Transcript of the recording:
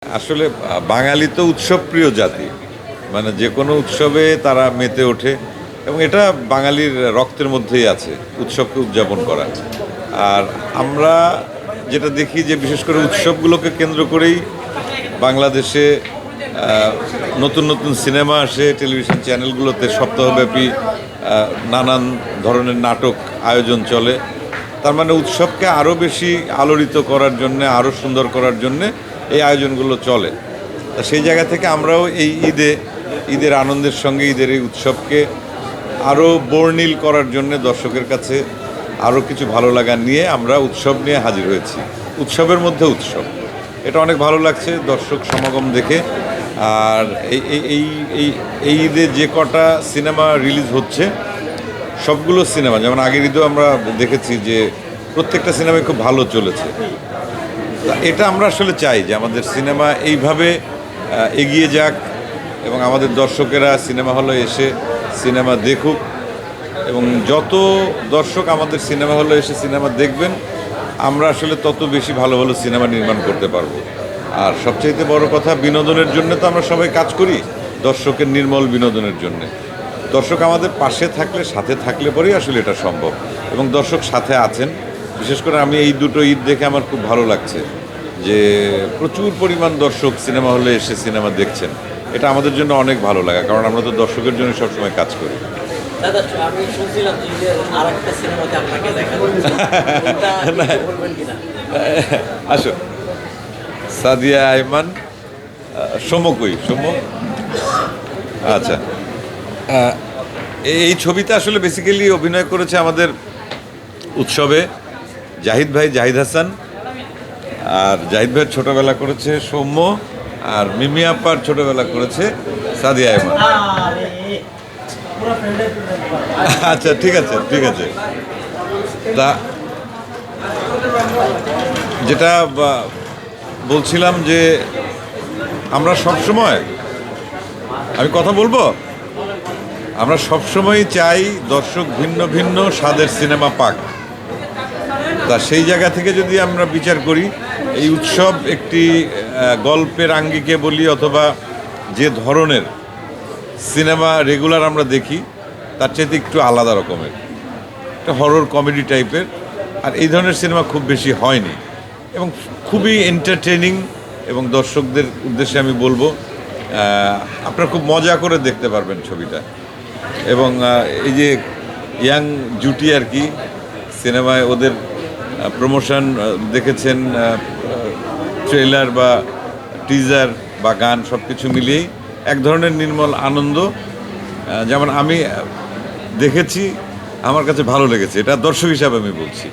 আসলে বাঙালি তো উৎসবপ্রিয় জাতি। মানে যে কোনো উৎসবে তারা মেতে ওঠে এবং এটা বাঙালির রক্তের মধ্যেই আছে উৎসবকে উদযাপন করা। আর আমরা যেটা দেখি যে বিশেষ করে উৎসবগুলোকে কেন্দ্র করেই বাংলাদেশে নতুন নতুন সিনেমা আসে, টেলিভিশন চ্যানেলগুলোতে সপ্তাহব্যাপী নানান ধরনের নাটক আয়োজন চলে। তার মানে উৎসবকে আরও বেশি আলোড়িত করার জন্যে, আরও সুন্দর করার জন্যে এই আয়োজনগুলো চলে। তা সেই জায়গা থেকে আমরাও এই ঈদের আনন্দের সঙ্গে ঈদের এই উৎসবকে আরও বর্ণিল করার জন্যে দর্শকের কাছে আরও কিছু ভালো লাগা নিয়ে আমরা উৎসব নিয়ে হাজির হয়েছি। উৎসবের মধ্যে উৎসব, এটা অনেক ভালো লাগছে দর্শক সমাগম দেখে। আর এই এই এই এই ঈদে যে কটা সিনেমা রিলিজ হচ্ছে সবগুলো সিনেমা, যেমন আগের ঈদেও আমরা দেখেছি যে প্রত্যেকটা সিনেমাই খুব ভালো চলেছে। এটা আমরা আসলে চাই যে আমাদের সিনেমা এইভাবে এগিয়ে যাক এবং আমাদের দর্শকেরা সিনেমা হলে এসে সিনেমা দেখুক, এবং যত দর্শক আমাদের সিনেমা হলে এসে সিনেমা দেখবেন আমরা আসলে তত বেশি ভালো ভালো সিনেমা নির্মাণ করতে পারবো। আর সবচাইতে বড় কথা, বিনোদনের জন্য তো আমরা সবাই কাজ করি, দর্শকের নির্মল বিনোদনের জন্য। দর্শক আমাদের পাশে থাকলে, সাথে থাকলে পরেই আসলে এটা সম্ভব, এবং দর্শক সাথে আছেন। বিশেষ করে আমি এই দুটো ঈদ দেখে আমার খুব ভালো লাগছে যে প্রচুর পরিমাণ দর্শক সিনেমা হলে এসে সিনেমা দেখছেন। এটা আমাদের জন্য অনেক ভালো লাগা, কারণ আমরা তো দর্শকের জন্য সবসময় কাজ করি। দাদা, আমি শুনছিলাম যে আরেকটা সিনেমাতে আপনাকে দেখা যাচ্ছে, আসো সাদিয়া আইমান, সমকই আচ্ছা, এই ছবিতে আসলে বেসিক্যালি অভিনয় করেছে আমাদের উৎসবে জাহিদ ভাই, জাহিদ হাসান। আর জাহিদ ভাইয়ের ছোটোবেলা করেছে সৌম্য, আর মিমি আপ্পার ছোটোবেলা করেছে সাদিয়া আইমান। আচ্ছা, ঠিক আছে। তা যেটা বলছিলাম যে আমরা সবসময়, আমি কথা বলবো, আমরা সবসময় চাই দর্শক ভিন্ন ভিন্ন স্বাদের সিনেমা পাক। তা সেই জায়গা থেকে যদি আমরা বিচার করি, এই উৎসব একটি গল্পের আঙ্গিকে বলি অথবা যে ধরনের সিনেমা রেগুলার আমরা দেখি তার চাইতে একটু আলাদা রকমের, একটা হরর কমেডি টাইপের। আর এই ধরনের সিনেমা খুব বেশি হয়নি এবং খুবই এন্টারটেইনিং। এবং দর্শকদের উদ্দেশ্যে আমি বলবো, আপনারা খুব মজা করে দেখতে পারবেন ছবিটা। এবং এই যে ইয়াং জুটি আর কি, সিনেমায় ওদের প্রমোশন দেখেছেন, ট্রেলার বা টিজার বা গান সব কিছু মিলিয়েই এক ধরনের নির্মল আনন্দ। যেমন আমি দেখেছি, আমার কাছে ভালো লেগেছে, এটা দর্শক হিসাবে আমি বলছি।